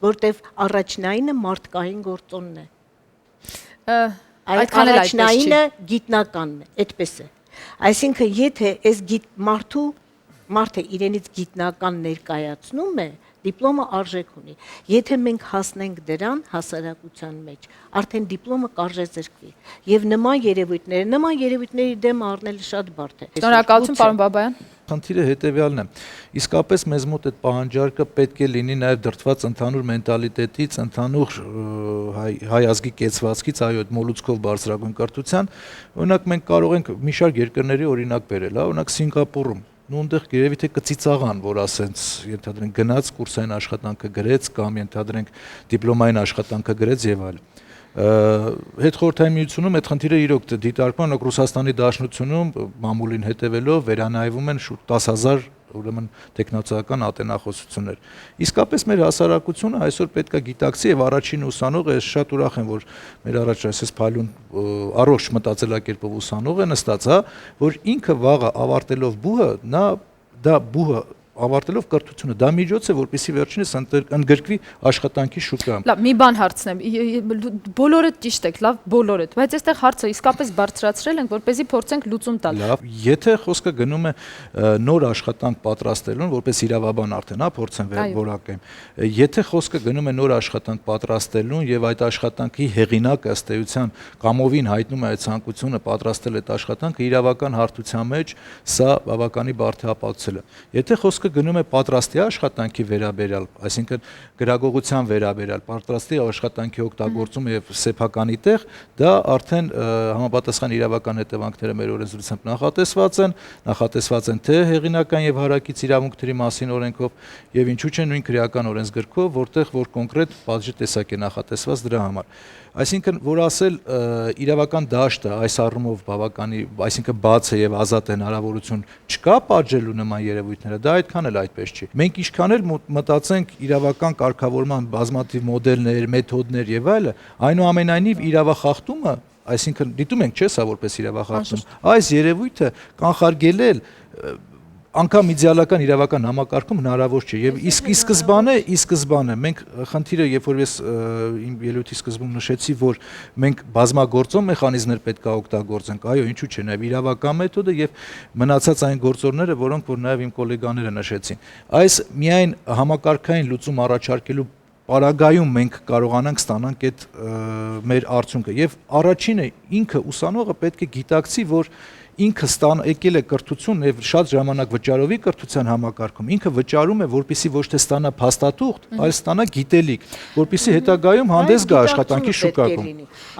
որտեվ առաջնայինը մարդկային գործոնն է։ Այդքան էլ առաջնայինը գիտնականն է, այդպես է։ Այսինքն եթե այս մարդը իրենից գիտնական ներկայացնում է, դիպլոմը արժեք ունի։ Եթե մենք հասնենք դրան հասարակության մեջ, արդեն դիպլոմը կարժե զրկվի։ Եվ նման երևույթների դեմ առնելը շատ բարդ է։ Շնորհակալություն, պարոն Բաբայան։ Խնդիրը հետևյալն է։ Իսկապես մեզ մոտ այդ պահանջարկը պետք է լինի նաև դրդված ընդհանուր մենտալիտետից, ընդհանուր հայ ազգի կեցվածքից, այո, այդ մոլուցքով բարձրագույն կրթության։ Օրինակ մենք կարող ենք մի շարք երկրների օրինակ բերել, հա, օրինակ Սինգապուրում նույնտեղ երևի թե կծիծաղան, որ ասենց ենթադրենք գնաց կուրսային աշխատանքը գրեց կամ ենթադրենք դիպլոմային աշխատանքը գրեց եւ այլն։ Հետխորհրդային միությունում այդ խնդիրը իրոք դիտարկման, օրինակ Ռուսաստանի Դաշնությունում մամուլին հետևելով վերանայվում են շուրջ 10,000 ուրեմն տեխնացիական ատենախոսություններ։ Իսկապես մեր հասարակությունը այսօր պետք է գիտակցի եւ առաջին ուսանողը ես շատ ուրախ եմ, որ մեր առաջ այսպես փայլուն առողջ մտածելակերպով ուսանող է նստած, հա, որ ինքը վաղը ավարտելով բուհը, նա դա բուհը ավարտելով կրթությունը, դա միջոց է, որպեսզի վերջինս ընդգրկվի աշխատանքի շուկայում։ Լավ, մի բան հարցնեմ, բոլորը ճիշտ եք, լավ, բոլորը, բայց այստեղ հարցը իսկապես բարձրացրել ենք, որպեսզի փորձենք լուծում տալ։ Լավ, եթե խոսքը գնում է նոր աշխատանք պատրաստելուն, որպես իրավաբան արդեն, հա, փորձեմ որակեմ։ Եթե խոսքը գնում է նոր աշխատանք պատրաստելուն եւ այդ աշխատանքի հեղինակը ըստ էության կամովին հայտնում է այդ ցանկությունը պատրաստել այդ աշխատանքը իրավական հարթության մեջ, սա բավականի բարդ է ապացուցելը։ Եթե խոսքը գնում է պատրաստի աշխատանքի վերաբերյալ, այսինքն գրագողության վերաբերյալ, պատրաստի աշխատանքի օգտագործումը եւ սեփականի տեղ, դա արդեն համապատասխան իրավական հետևանքները մեր օրենսդրությամբ նախատեսված են թե հեղինական եւ հարակից իրավունքների մասին օրենքով եւ ինչու՞ չէ նույն քրեական օրենսգրքով, որտեղ որ կոնկրետ պատժի տեսակ է նախատեսված դրա համար։ Այսինքն, որ ասել իրավական դաշտը այս առումով բավականի, այսինքն բաց է եւ ազատ է հնարավորություն չկա պատժելու նման երևույթները, դա այդքան էլ այդպես չի։ Մենք ինչքան էլ մտածենք իրավական կարգավորման բազմաթիվ մոդելներ, մեթոդներ եւ այլը, այնուամենայնիվ իրավախախտումը, այսինքն դիտում ենք, չէ՞, սա որպես իրավախախտում, այս երևույթը կանխարգելել անգամ իդեալական իրավական համակարգում հնարավոր չէ եւ ի սկզբանե մենք խնդիրը երբ որ ես իմ ելույթի սկզբում նշեցի որ մենք բազմագործող մեխանիզմներ պետք է օգտագործենք այո ինչու՞ չէ նաեւ իրավական մեթոդը եւ մնացած այն գործոնները որոնք որ նաեւ իմ գոլեգաները նշեցին այս միայն համակարգային լուծում առաջարկելու Պարագայում մենք կարողանանք ստանանք այդ մեր արդյունքը եւ առաջինը ինքը ուսանողը պետք է գիտակցի որ ինքը եկել է կրթություն եւ շատ ժամանակ վճարովի կրթության համակարգում ինքը վճարում է որպեսզի ոչ թե ստանա փաստաթուղթ այլ ստանա գիտելիք որպեսզի հետագայում հանդես գա աշխատանքի շուկայում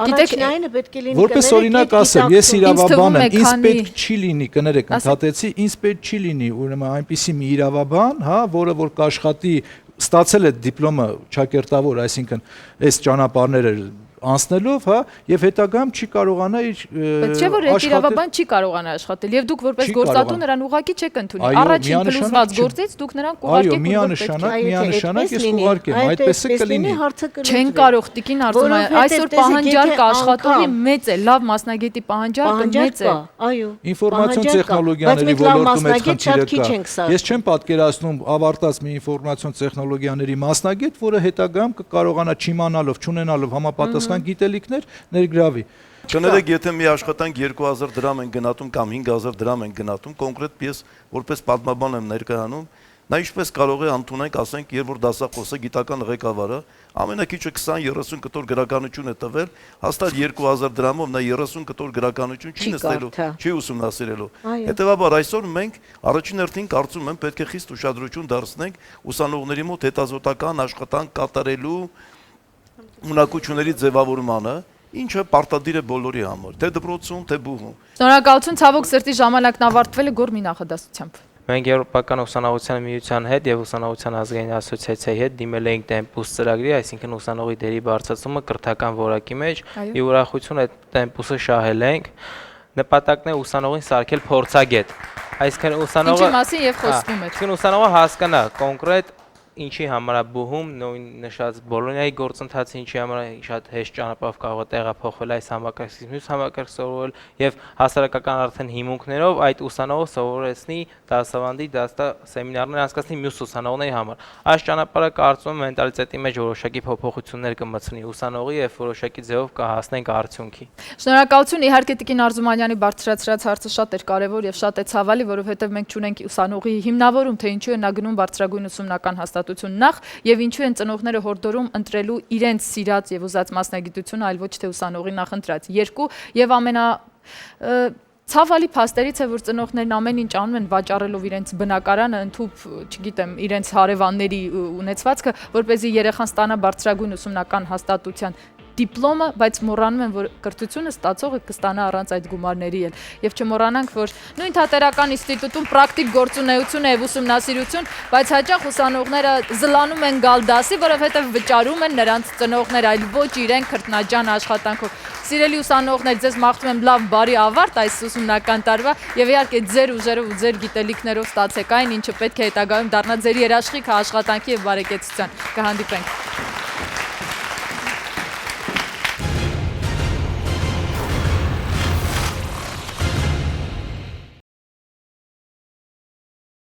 Առաջնայինը պետք է լինի որպես օրինակ ասեմ ես իրավաբան եմ ինձ պետք չի լինի կներեք ընդհատեցի ինձ պետք չի լինի ուրեմն այնպիսի մի իրավաբան հա որը որ կաշխատի ստացել է դիպլոմը ճակերտավոր այսինքն այս ճանապարհները անցնելով, հա, եւ հետագայում չի կարողանա իր Բայց չէ՞ որ այդ իրավաբան չի կարողանա աշխատել եւ դուք որպես գործատու նրան ուղակի չեք ընդունի։ Առաջին փլուզված գործից դուք նրան կուղարկեք միանշանակ ես կուղարկեմ, այդպես է կլինի։ Չեն կարող տիկին Արզուման, այսօր պահանջարկը աշխատողի մեծ է, լավ մասնագետի պահանջարկը մեծ է։ Այո։ Ինֆորմացիոն տեխնոլոգիաների ոլորտում այդ խնդիրը կա։ Ես չեմ պատկերացնում ավարտած մի ինֆորմացիոն տեխնոլոգիաների մասնագետ, որը հետագայում կկարողանա չիմանալով, չունենալով համապատասխան գիտելիքներ ներգրավի։ Կներեք, եթե մի աշխատանք 2000 դրամ են գնահատում կամ 5000 դրամ են գնահատում, կոնկրետ ես որպես պատմաբան եմ ներկայանում, նա ինչպես կարող է ընդունենք, ասենք, երբ որ դասախոսը գիտական ղեկավարը ամենակիչը 20-30 կտոր գրականություն է տվել, հաստատ 2000 դրամով նա 30 կտոր գրականություն չի նստելու, չի ուսումնասիրելու։ Հետևաբար այսօր մենք առաջին հերթին կարծում եմ պետք է խիստ ուշադրություն դարձնենք ուսանողների մոտ հետազոտական աշխատանք կատարելու ունակությունների ձևավորմանը, ինչը պարտադիր է բոլորի համար, թե դպրոցում, թե բուհում։ Շնորհակալություն, ցավոք սրտի ժամանակն ավարտվել է Գորմի նախադասությամբ։ Մենք Եվրոպական ուսանողության միության հետ եւ ուսանողության ազգային ասոցիացիայի հետ դիմել էինք Տեմպուս ծրագրի, այսինքն ուսանողի դերի բարձրացումը կրթական որակի մեջ, ի ուրախություն այդ Տեմպուսը շահել ենք։ Նպատակն է ուսանողին սարքել փորձագետ։ Այսինքն ուսանողը Ինչի մասին եւ խոսվում է։ Այսինքն ուսանողը հասկանա կոնկրետ ինչի համար է բուհում նույն նշած Բոլոնիայի գործընթացը ինչի համար է շատ հեշտ ճանապարհով կարող է տեղափոխվել այս համակարգից մյուս համակարգ սովորել եւ հասարակական արդեն հիմունքներով այդ ուսանողը սովորեցնի դասավանդի դաստա սեմինարներ անցկացնի մյուս ուսանողների համար այս ճանապարհը կարծում եմ մենտալիտետի մեջ որոշակի փոփոխություններ կմտցնի ուսանողի եւ որոշակի ձևով կհասնենք արդյունքի Շնորհակալություն իհարկե Տիկին Արզումանյանի բարձրացրած հարցը շատ էր կարեւոր եւ շատ է ցավալի որովհետեւ մենք չունենք ուսանողի հիմնավորում թե ինչու է նա գնում բարձրագույն ուսումնական հաստատություն նախ եւ ինչու են ծնողները հորդորում ընտրելու իրենց սիրած եւ ուզած մասնագիտությունը այլ ոչ թե ուսանողի նախընտրած երկու եւ Ցավալի փաստերից է որ ծնողներն ամեն ինչ անում են վաճառելով իրենց բնակարանը ընդհուպ, չգիտեմ, իրենց հարևանների ունեցվածքը, որպեսզի երեխան ստանա բարձրագույն ուսումնական հաստատության դիպլոմը, բայց մոռանում են, որ կրթությունը ստացողը կստանա առանց այդ գումարների էլ։ Եվ չմոռանանք, որ նույն թատերական ինստիտուտում պրակտիկ գործունեություն է եւ ուսումնասիրություն, բայց հաճախ ուսանողները զլանում են գալ դասի, որովհետեւ վճարում են նրանց ծնողները, այլ ոչ իրենք քրտնաջան աշխատանքով։ Սիրելի ուսանողներ, ձեզ մաղթում եմ լավ բարի ավարտ այս ուսումնական տարվա եւ իհարկե ձեր ուժերով ու ձեր գիտելիքներով ստացեք այն, ինչը պետք է հետագայում դառնա ձեր երաշխիքը աշխատանքի եւ բարեկեցության։ Կհանդիպենք